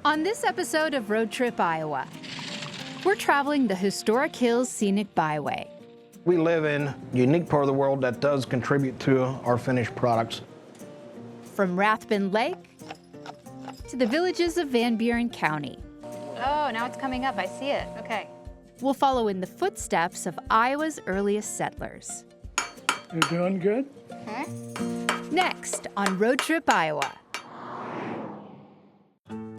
On this episode of Road Trip Iowa, we're traveling the Historic Hills Scenic Byway. We live in a unique part of the world that does contribute to our finished products. From Rathbun Lake to the villages of Van Buren County. Oh, now it's coming up. I see it. Okay. We'll follow in the footsteps of Iowa's earliest settlers. You're doing good? Okay. Next on Road Trip Iowa.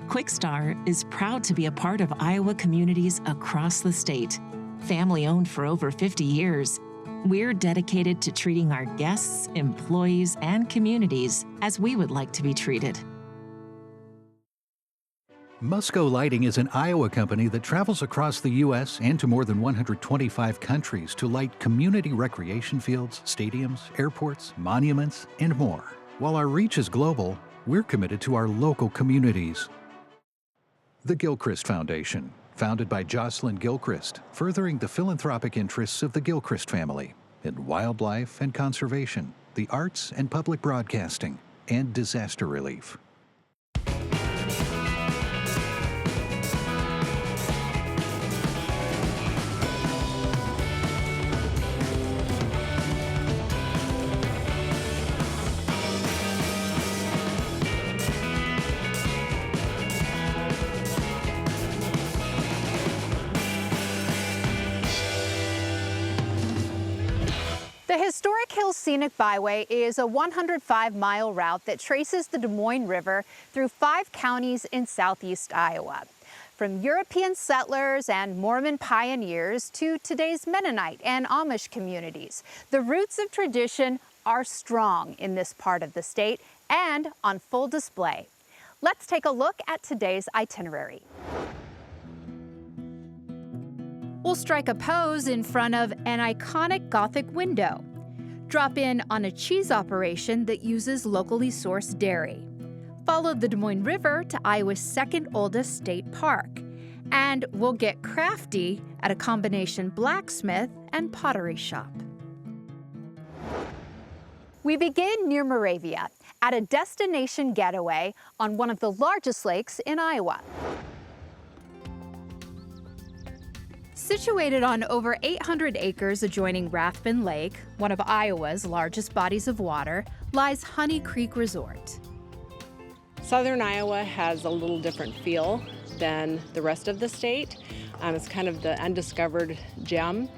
Quickstar is proud to be a part of Iowa communities across the state. Family-owned for over 50 years, we're dedicated to treating our guests, employees, and communities as we would like to be treated. Musco Lighting is an Iowa company that travels across the U.S. and to more than 125 countries to light community recreation fields, stadiums, airports, monuments, and more. While our reach is global, we're committed to our local communities. The Gilchrist Foundation, founded by Jocelyn Gilchrist, furthering the philanthropic interests of the Gilchrist family in wildlife and conservation, the arts and public broadcasting, and disaster relief. The Historic Hills Scenic Byway is a 105-mile route that traces the Des Moines River through 5 counties in southeast Iowa. From European settlers and Mormon pioneers to today's Mennonite and Amish communities, the roots of tradition are strong in this part of the state and on full display. Let's take a look at today's itinerary. We'll strike a pose in front of an iconic Gothic window. Drop in on a cheese operation that uses locally sourced dairy. Follow the Des Moines River to Iowa's second oldest state park. And we'll get crafty at a combination blacksmith and pottery shop. We begin near Moravia at a destination getaway on one of the largest lakes in Iowa. Situated on over 800 acres adjoining Rathbun Lake, one of Iowa's largest bodies of water, lies Honey Creek Resort. Southern Iowa has a little different feel than the rest of the state. It's kind of the undiscovered gem.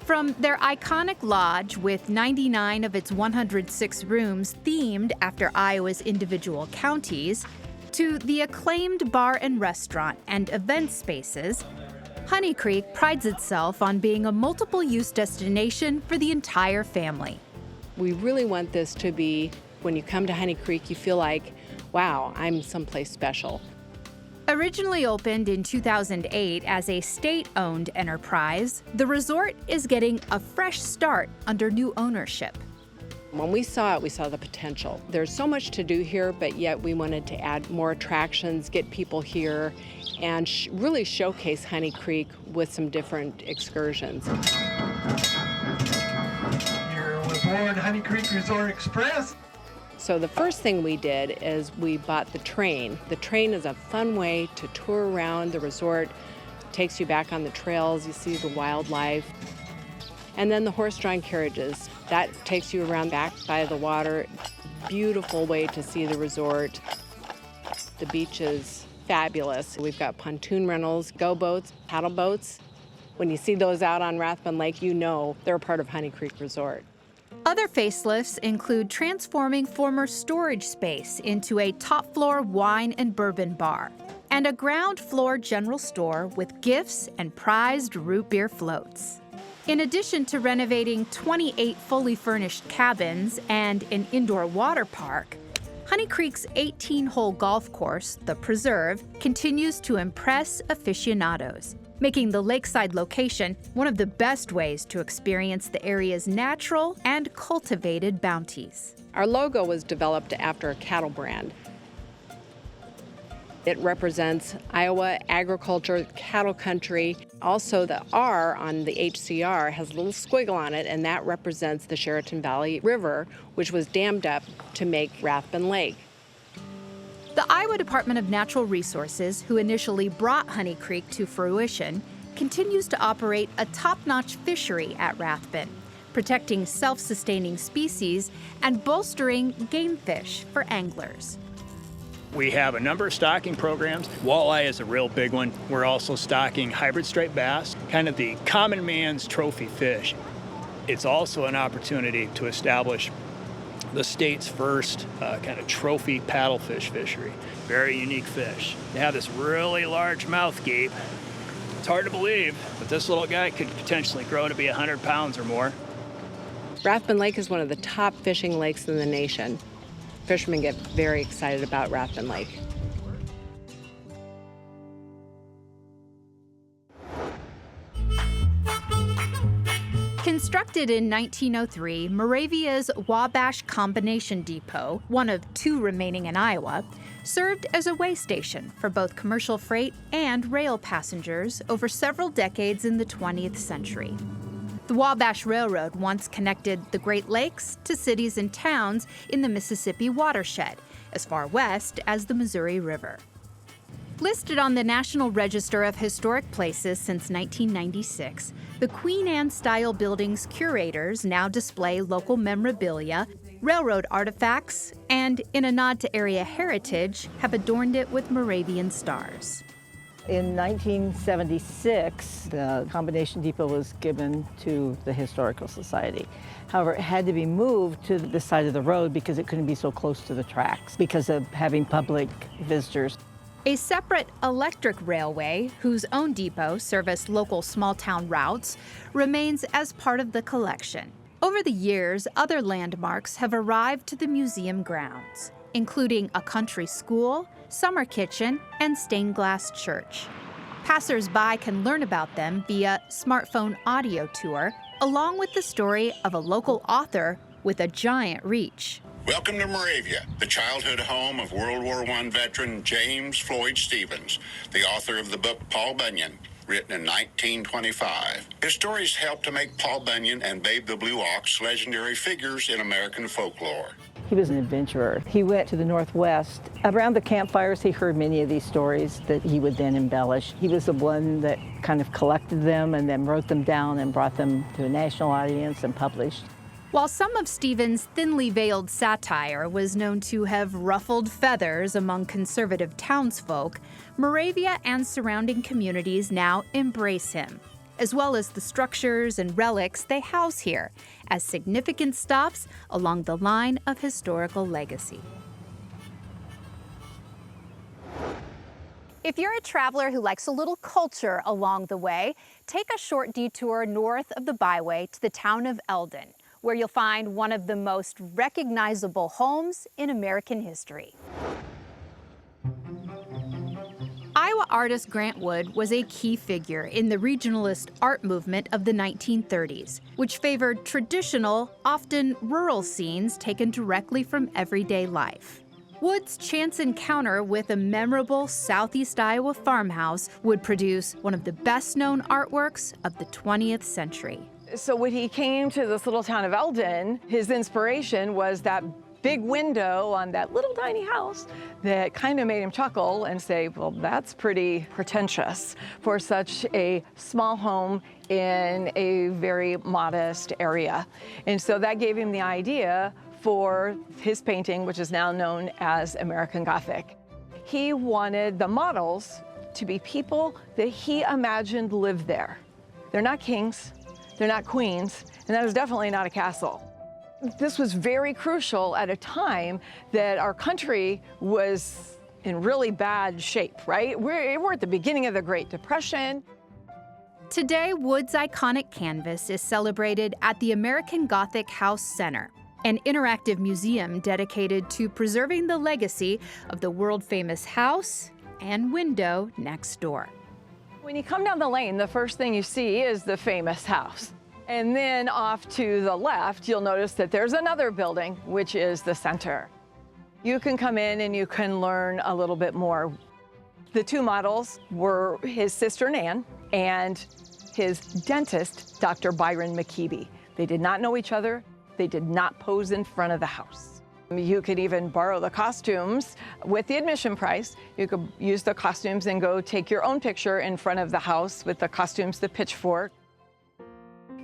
From their iconic lodge with 99 of its 106 rooms themed after Iowa's individual counties, to the acclaimed bar and restaurant and event spaces, Honey Creek prides itself on being a multiple-use destination for the entire family. We really want this to be, when you come to Honey Creek, you feel like, wow, I'm someplace special. Originally opened in 2008 as a state-owned enterprise, the resort is getting a fresh start under new ownership. When we saw it, we saw the potential. There's so much to do here, but yet we wanted to add more attractions, get people here, and really showcase Honey Creek with some different excursions. You're aboard Honey Creek Resort Express. So the first thing we did is we bought the train. The train is a fun way to tour around the resort, takes you back on the trails, you see the wildlife. And then the horse-drawn carriages, that takes you around back by the water. Beautiful way to see the resort. The beach is fabulous. We've got pontoon rentals, go boats, paddle boats. When you see those out on Rathbun Lake, you know they're a part of Honey Creek Resort. Other facelifts include transforming former storage space into a top-floor wine and bourbon bar, and a ground-floor general store with gifts and prized root beer floats. In addition to renovating 28 fully furnished cabins and an indoor water park, Honey Creek's 18-hole golf course, The Preserve, continues to impress aficionados, making the lakeside location one of the best ways to experience the area's natural and cultivated bounties. Our logo was developed after a cattle brand. It represents Iowa agriculture, cattle country. Also, the R on the HCR has a little squiggle on it, and that represents the Sheraton Valley River, which was dammed up to make Rathbun Lake. The Iowa Department of Natural Resources, who initially brought Honey Creek to fruition, continues to operate a top-notch fishery at Rathbun, protecting self-sustaining species and bolstering game fish for anglers. We have a number of stocking programs. Walleye is a real big one. We're also stocking hybrid striped bass, kind of the common man's trophy fish. It's also an opportunity to establish the state's first kind of trophy paddlefish fishery. Very unique fish. They have this really large mouth gape. It's hard to believe, but this little guy could potentially grow to be 100 pounds or more. Rathbun Lake is one of the top fishing lakes in the nation. Fishermen get very excited about Rathbun Lake. Constructed in 1903, Moravia's Wabash Combination Depot, one of 2 remaining in Iowa, served as a way station for both commercial freight and rail passengers over several decades in the 20th century. The Wabash Railroad once connected the Great Lakes to cities and towns in the Mississippi watershed, as far west as the Missouri River. Listed on the National Register of Historic Places since 1996, the Queen Anne-style building's curators now display local memorabilia, railroad artifacts, and, in a nod to area heritage, have adorned it with Moravian stars. In 1976, the Combination Depot was given to the Historical Society. However, it had to be moved to the side of the road because it couldn't be so close to the tracks because of having public visitors. A separate electric railway, whose own depot serviced local small-town routes, remains as part of the collection. Over the years, other landmarks have arrived to the museum grounds, including a country school, summer kitchen, and stained glass church. Passers-by can learn about them via smartphone audio tour, along with the story of a local author with a giant reach. Welcome to Moravia, the childhood home of World War I veteran James Floyd Stevens, the author of the book Paul Bunyan, written in 1925. His stories helped to make Paul Bunyan and Babe the Blue Ox legendary figures in American folklore. He was an adventurer. He went to the Northwest. Around the campfires, he heard many of these stories that he would then embellish. He was the one that kind of collected them and then wrote them down and brought them to a national audience and published. While some of Stevens' thinly veiled satire was known to have ruffled feathers among conservative townsfolk, Moravia and surrounding communities now embrace him, as well as the structures and relics they house here, as significant stops along the line of historical legacy. If you're a traveler who likes a little culture along the way, take a short detour north of the byway to the town of Elden, where you'll find one of the most recognizable homes in American history. Iowa artist Grant Wood was a key figure in the regionalist art movement of the 1930s, which favored traditional, often rural scenes taken directly from everyday life. Wood's chance encounter with a memorable Southeast Iowa farmhouse would produce one of the best-known artworks of the 20th century. So when he came to this little town of Elden, his inspiration was that big window on that little tiny house that kind of made him chuckle and say, well, that's pretty pretentious for such a small home in a very modest area. And so that gave him the idea for his painting, which is now known as American Gothic. He wanted the models to be people that he imagined lived there. They're not kings, they're not queens, and that was definitely not a castle. This was very crucial at a time that our country was in really bad shape, right? We're at the beginning of the Great Depression. Today, Wood's iconic canvas is celebrated at the American Gothic House Center, an interactive museum dedicated to preserving the legacy of the world-famous house and window next door. When you come down the lane, the first thing you see is the famous house. And then off to the left, you'll notice that there's another building, which is the center. You can come in and you can learn a little bit more. The two models were his sister Nan and his dentist, Dr. Byron McKeeby. They did not know each other. They did not pose in front of the house. You could even borrow the costumes with the admission price. You could use the costumes and go take your own picture in front of the house with the costumes, the pitchfork.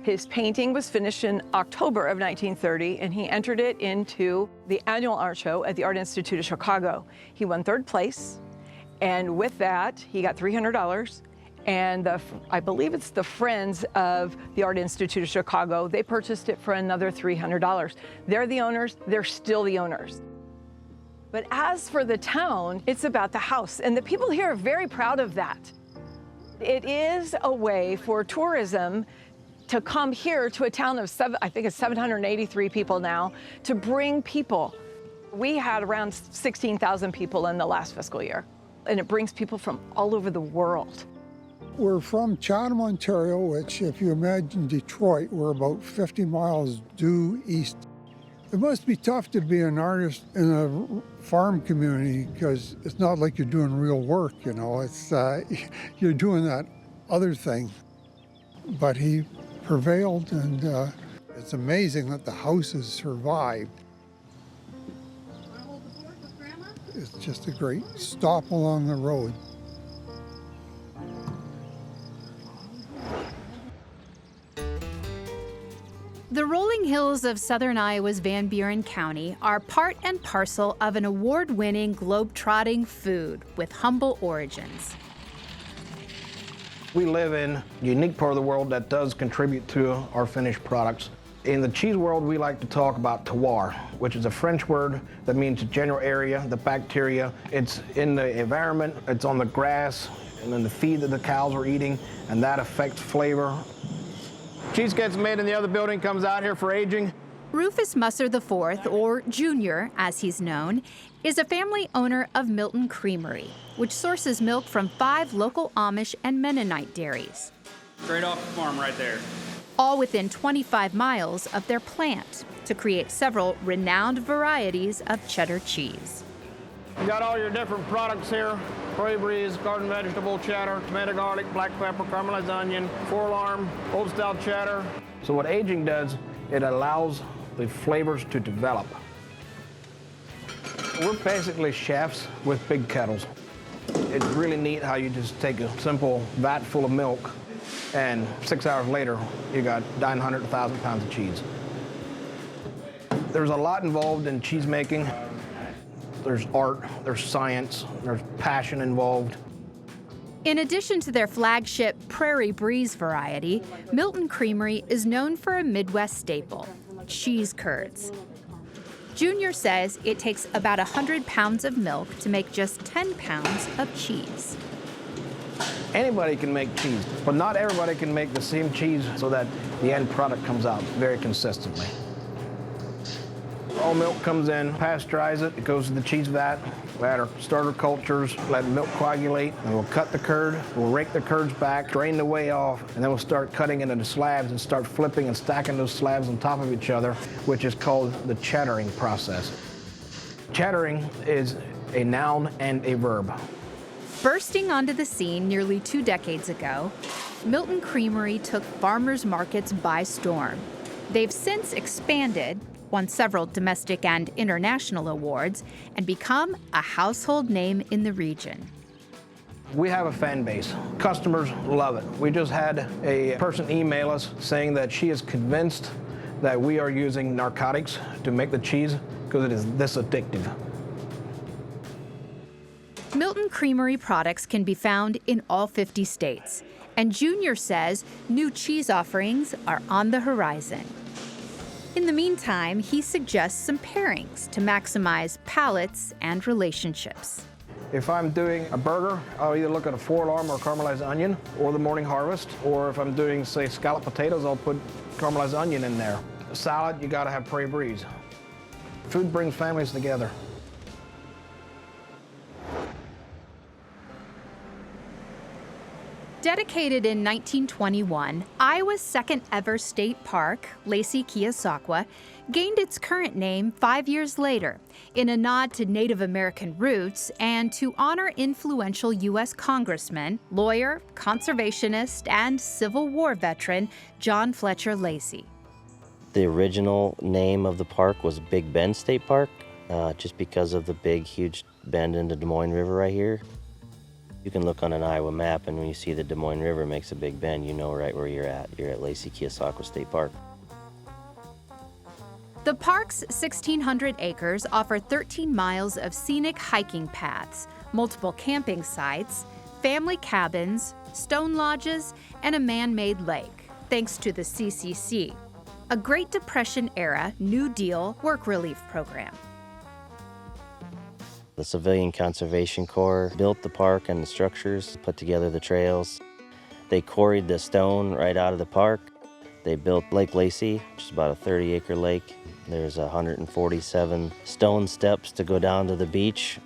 His painting was finished in October of 1930, and he entered it into the annual art show at the Art Institute of Chicago. He won 3rd place, and with that, he got $300. And I believe it's the Friends of the Art Institute of Chicago. They purchased it for another $300. They're the owners, they're still the owners. But as for the town, it's about the house, and the people here are very proud of that. It is a way for tourism to come here to a town of, I think it's 783 people now, to bring people. We had around 16,000 people in the last fiscal year, and it brings people from all over the world. We're from Chatham, Ontario, which, if you imagine Detroit, we're about 50 miles due east. It must be tough to be an artist in a farm community because it's not like you're doing real work, you know. It's you're doing that other thing. But he prevailed, and it's amazing that the house has survived. It's just a great stop along the road. The rolling hills of southern Iowa's Van Buren County are part and parcel of an award-winning globe-trotting food with humble origins. We live in a unique part of the world that does contribute to our finished products. In the cheese world, we like to talk about terroir, which is a French word that means the general area, the bacteria. It's in the environment, it's on the grass, and in the feed that the cows are eating, and that affects flavor. Cheese gets made in the other building, comes out here for aging. Rufus Musser IV, or Junior as he's known, is a family owner of Milton Creamery, which sources milk from 5 local Amish and Mennonite dairies. Straight off the farm right there. All within 25 miles of their plant to create several renowned varieties of cheddar cheese. You got all your different products here. Prairie Breeze, garden vegetable cheddar, tomato garlic, black pepper, caramelized onion, 4-alarm, old style cheddar. So what aging does, it allows the flavors to develop. We're basically chefs with big kettles. It's really neat how you just take a simple vat full of milk and 6 hours later, you got 900 to 1,000 pounds of cheese. There's a lot involved in cheese making. There's art, there's science, there's passion involved. In addition to their flagship Prairie Breeze variety, Milton Creamery is known for a Midwest staple, cheese curds. Junior says it takes about 100 pounds of milk to make just 10 pounds of cheese. Anybody can make cheese, but not everybody can make the same cheese so that the end product comes out very consistently. All milk comes in, pasteurize it, it goes to the cheese vat. We add our starter cultures, let the milk coagulate, and we'll cut the curd, we'll rake the curds back, drain the whey off, and then we'll start cutting into the slabs and start flipping and stacking those slabs on top of each other, which is called the cheddaring process. Cheddaring is a noun and a verb. Bursting onto the scene nearly 2 decades ago, Milton Creamery took farmers markets by storm. They've since expanded, won several domestic and international awards, and become a household name in the region. We have a fan base. Customers love it. We just had a person email us saying that she is convinced that we are using narcotics to make the cheese because it is this addictive. Milton Creamery products can be found in all 50 states, and Junior says new cheese offerings are on the horizon. In the meantime, he suggests some pairings to maximize palates and relationships. If I'm doing a burger, I'll either look at a 4-alarm or caramelized onion or the morning harvest, or if I'm doing, say, scalloped potatoes, I'll put caramelized onion in there. A salad, you gotta have Prairie Breeze. Food brings families together. Dedicated in 1921, Iowa's second ever state park, Lacy Kiasakqua, gained its current name 5 years later in a nod to Native American roots and to honor influential U.S. Congressman, lawyer, conservationist, and Civil War veteran John Fletcher Lacy. The original name of the park was Big Bend State Park, just because of the big, huge bend in the Des Moines River right here. You can look on an Iowa map, and when you see the Des Moines River makes a big bend, you know right where you're at. You're at Lacy Kiasakqua State Park. The park's 1,600 acres offer 13 miles of scenic hiking paths, multiple camping sites, family cabins, stone lodges, and a man-made lake, thanks to the CCC, a Great Depression-era New Deal work relief program. The Civilian Conservation Corps built the park and the structures, put together the trails. They quarried the stone right out of the park. They built Lake Lacy, which is about a 30-acre lake. There's 147 stone steps to go down to the beach.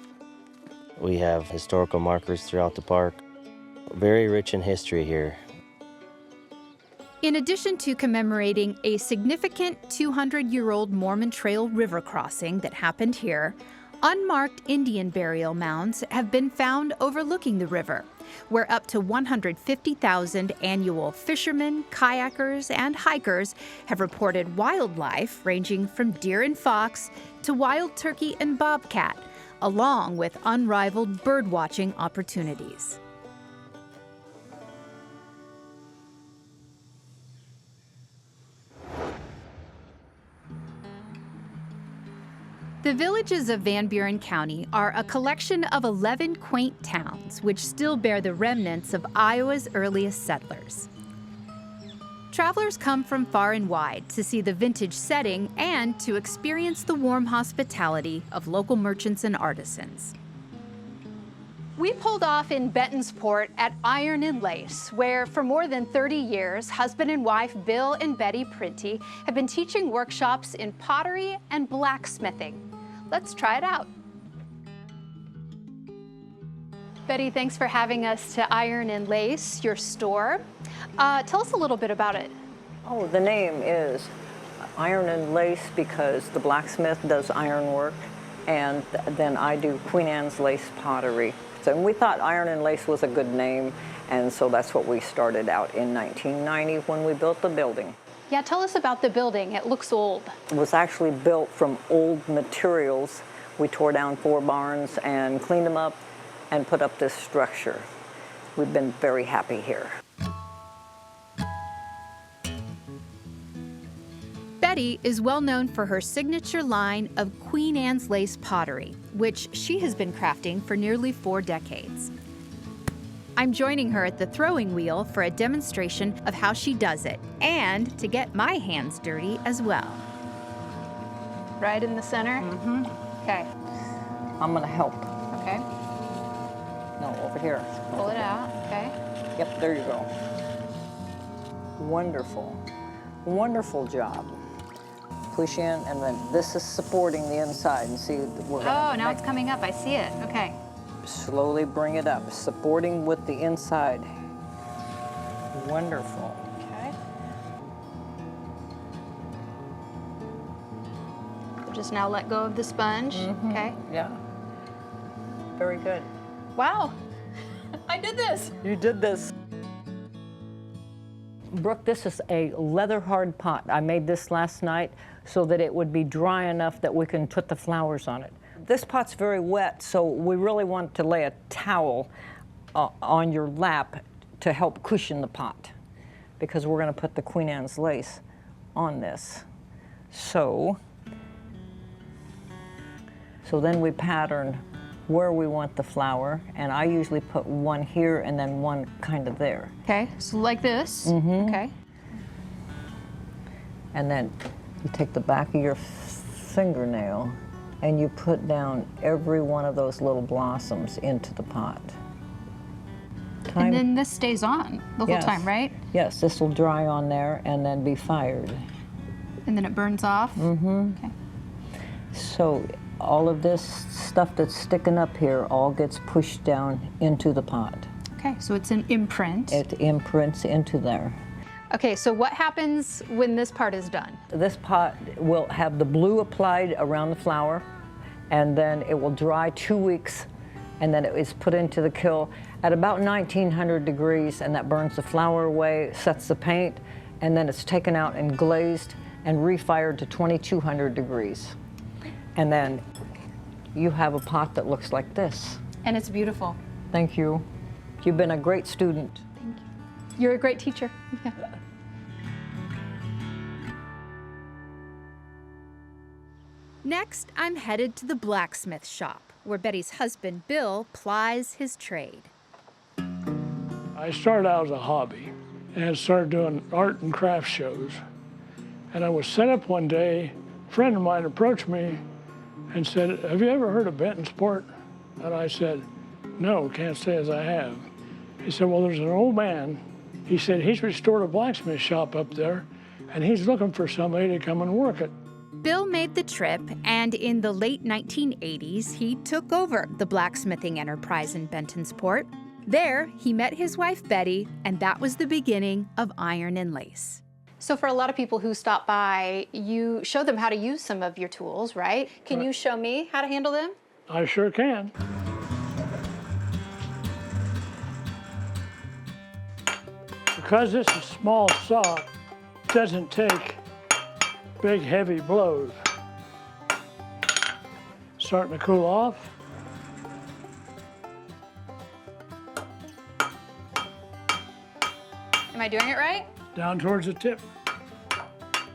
We have historical markers throughout the park. Very rich in history here. In addition to commemorating a significant 200-year-old Mormon Trail river crossing that happened here, unmarked Indian burial mounds have been found overlooking the river, where up to 150,000 annual fishermen, kayakers, and hikers have reported wildlife ranging from deer and fox to wild turkey and bobcat, along with unrivaled birdwatching opportunities. The villages of Van Buren County are a collection of 11 quaint towns which still bear the remnants of Iowa's earliest settlers. Travelers come from far and wide to see the vintage setting and to experience the warm hospitality of local merchants and artisans. We pulled off in Bentonsport at Iron and Lace, where for more than 30 years, husband and wife Bill and Betty Printy have been teaching workshops in pottery and blacksmithing. Let's try it out. Betty, thanks for having us to Iron and Lace, your store. Tell us a little bit about it. Oh, the name is Iron and Lace because the blacksmith does iron work, and then I do Queen Anne's lace pottery. So we thought Iron and Lace was a good name, and so that's what we started out in 1990 when we built the building. Yeah, tell us about the building. It looks old. It was actually built from old materials. We tore down 4 barns and cleaned them up and put up this structure. We've been very happy here. Betty is well known for her signature line of Queen Anne's lace pottery, which she has been crafting for nearly 4 decades. I'm joining her at the throwing wheel for a demonstration of how she does it, and to get my hands dirty as well. Right in the center? Mm-hmm. Okay. I'm gonna help. Okay. No, over here. Pull it out, okay. Yep, there you go. Wonderful. Wonderful job. Push in, and then this is supporting the inside, and see we're Oh, now it's coming up. I see it. Okay. Slowly bring it up, supporting with the inside. Wonderful. Okay. So just now let go of the sponge. Mm-hmm. Okay. Yeah. Very good. Wow. I did this. You did this. Brooke, this is a leather hard pot. I made this last night so that it would be dry enough that we can put the flowers on it. This pot's very wet, so we really want to lay a towel on your lap to help cushion the pot, because we're going to put the Queen Anne's lace on this. So then we pattern where we want the flower, and I usually put one here and then one kind of there. Okay, so like this. Mm-hmm. Okay. And then you take the back of your fingernail and you put down every one of those little blossoms into the pot. And then this stays on the whole time, right? Yes, this will dry on there and then be fired. And then it burns off? Mm-hmm. Okay. So all of this stuff that's sticking up here all gets pushed down into the pot. Okay, so it's an imprint. It imprints into there. Okay, so what happens when this part is done? This pot will have the blue applied around the flower, and then it will dry 2 weeks, and then it is put into the kiln at about 1900 degrees, and that burns the flower away, sets the paint, and then it's taken out and glazed and refired to 2200 degrees. And then You have a pot that looks like this. And it's beautiful. Thank you. You've been a great student. Thank you. You're a great teacher. Yeah. Next, I'm headed to the blacksmith shop, where Betty's husband, Bill, plies his trade. I started out as a hobby and started doing art and craft shows. And I was set up one day, a friend of mine approached me and said, "Have you ever heard of Bentonsport?" And I said, "No, can't say as I have." He said, "Well, there's an old man." He said, "He's restored a blacksmith shop up there, and he's looking for somebody to come and work it." Bill made the trip, and in the late 1980s, he took over the blacksmithing enterprise in Bentonsport. There, he met his wife, Betty, and that was the beginning of Iron and Lace. So for a lot of people who stop by, you show them how to use some of your tools, right? Can you show me how to handle them? I sure can. Because this is small saw, it doesn't take big, heavy blows. Starting to cool off. Am I doing it right? Down towards the tip.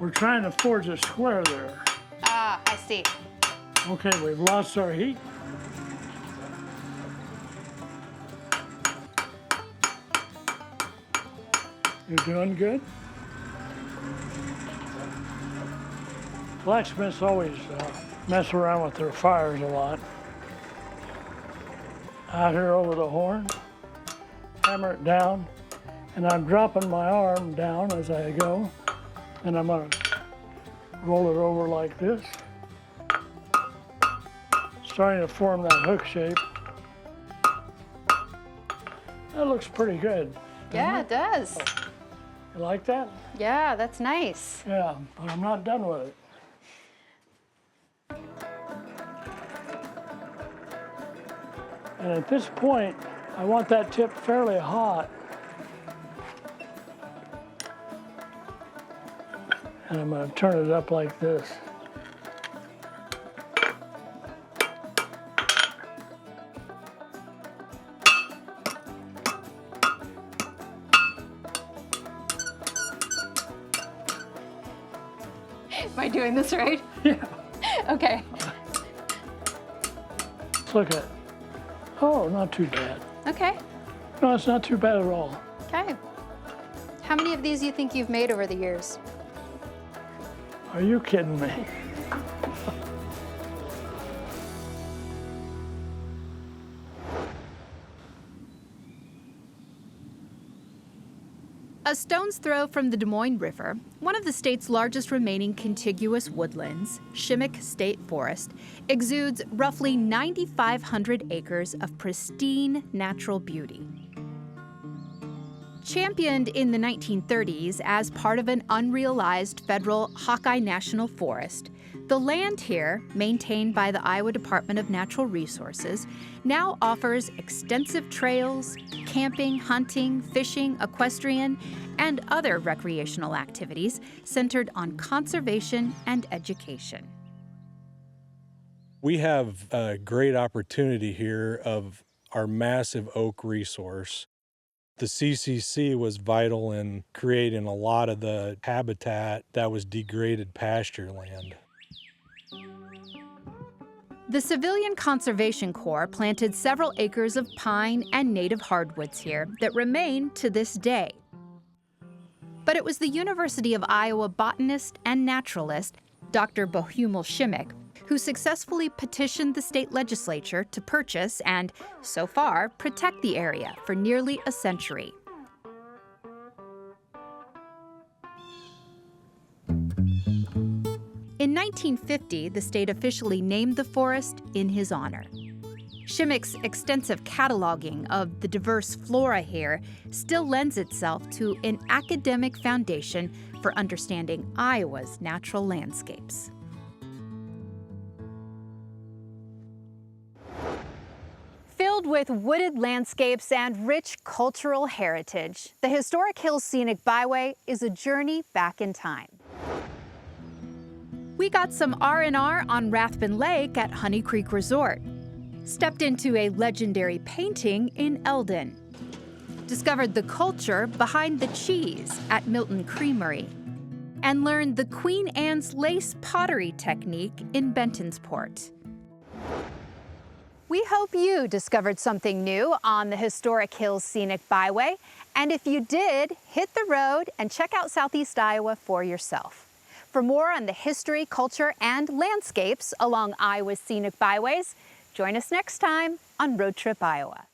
We're trying to forge a square there. Ah, I see. Okay, we've lost our heat. You're doing good. Blacksmiths always mess around with their fires a lot. Out here over the horn, hammer it down, and I'm dropping my arm down as I go, and I'm gonna roll it over like this. Starting to form that hook shape. That looks pretty good. Yeah, it does. You like that? Yeah, that's nice. Yeah, but I'm not done with it. And at this point, I want that tip fairly hot. And I'm going to turn it up like this. Am I doing this right? Yeah. Okay. Let's look at it. Oh, not too bad. Okay. No, it's not too bad at all. Okay. How many of these do you think you've made over the years? Are you kidding me? A stone's throw from the Des Moines River, one of the state's largest remaining contiguous woodlands, Shimik State Forest, exudes roughly 9,500 acres of pristine natural beauty. Championed in the 1930s as part of an unrealized federal Hawkeye National Forest, the land here, maintained by the Iowa Department of Natural Resources, now offers extensive trails, camping, hunting, fishing, equestrian, and other recreational activities centered on conservation and education. We have a great opportunity here of our massive oak resource. The CCC was vital in creating a lot of the habitat that was degraded pasture land. The Civilian Conservation Corps planted several acres of pine and native hardwoods here that remain to this day. But it was the University of Iowa botanist and naturalist, Dr. Bohumil Shimik, who successfully petitioned the state legislature to purchase and, so far, protect the area for nearly a century. In 1950, the state officially named the forest in his honor. Shimik's extensive cataloging of the diverse flora here still lends itself to an academic foundation for understanding Iowa's natural landscapes. Filled with wooded landscapes and rich cultural heritage, the Historic Hills Scenic Byway is a journey back in time. We got some R&R on Rathbun Lake at Honey Creek Resort. Stepped into a legendary painting in Elden. Discovered the culture behind the cheese at Milton Creamery. And learned the Queen Anne's lace pottery technique in Bentonsport. We hope you discovered something new on the Historic Hills Scenic Byway. And if you did, hit the road and check out Southeast Iowa for yourself. For more on the history, culture, and landscapes along Iowa's scenic byways, join us next time on Road Trip Iowa.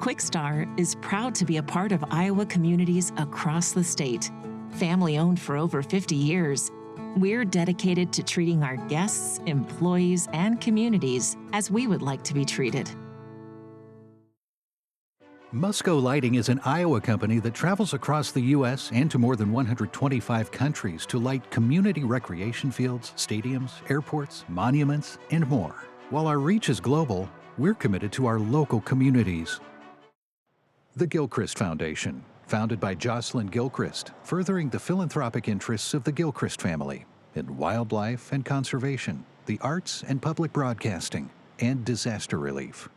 Quickstar is proud to be a part of Iowa communities across the state. Family owned for over 50 years, we're dedicated to treating our guests, employees, and communities as we would like to be treated. Musco Lighting is an Iowa company that travels across the U.S. and to more than 125 countries to light community recreation fields, stadiums, airports, monuments, and more. While our reach is global, we're committed to our local communities. The Gilchrist Foundation, founded by Jocelyn Gilchrist, furthering the philanthropic interests of the Gilchrist family in wildlife and conservation, the arts and public broadcasting, and disaster relief.